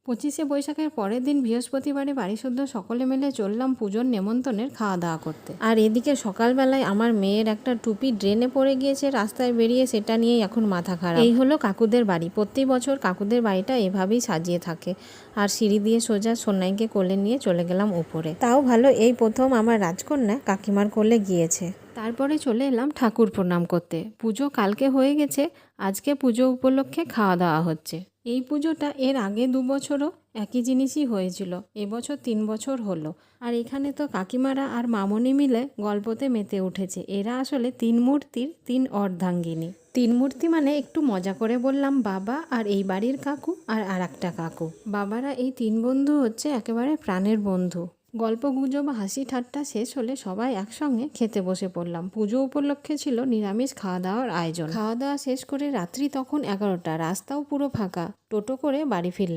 25শে বৈশাখের পরের দিন বৃহস্পতিবারে বাড়িসুদ্ধ সকলে মিলে চললাম পুজোর নেমন্তন্নের খাওয়া দাওয়া করতে। আর এদিকে সকালবেলায় আমার মেয়ের একটা টুপি ড্রেনে পড়ে গিয়েছে রাস্তায় বেরিয়ে, সেটা নিয়েই এখন মাথা খারাপ। এই হলো কাকুদের বাড়ি। প্রতি বছর কাকুদের বাড়িটা এভাবেই সাজিয়ে থাকে। আর সিঁড়ি দিয়ে সোজা সোনাইকে কোলে নিয়ে চলে গেলাম উপরে। তাও ভালো, এই প্রথম আমার রাজকন্যা কাকিমার কোলে গিয়েছে। তারপরে চলে এলাম ঠাকুর প্রণাম করতে। পুজো কালকে হয়ে গেছে, আজকে পুজো উপলক্ষে খাওয়া দাওয়া হচ্ছে। এই পুজোটা এর আগে 2 বছরও একই জিনিসই হয়েছিল, এবছর 3 বছর হলো। আর এখানে তো কাকিমারা আর মামনি মিলে গল্পতে মেতে উঠেছে। এরা আসলে 3 মূর্তির 3 অর্ধাঙ্গিনী। 3 মূর্তি মানে একটু মজা করে বললাম বাবা আর এই বাড়ির কাকু আর একটা কাকু। বাবারা এই 3 বন্ধু হচ্ছে একেবারে প্রাণের বন্ধু। গল্প গুজব হাসি ঠাট্টা শেষ হলে সবাই একসঙ্গে খেতে বসে পড়লাম। পুজো উপলক্ষে ছিল নিরামিষ খাওয়া দাওয়ার আয়োজন। খাওয়া দাওয়া শেষ করে রাত্রি তখন 11টা, রাস্তাও পুরো ফাঁকা। টোটো করে বাড়ি ফিরলাম।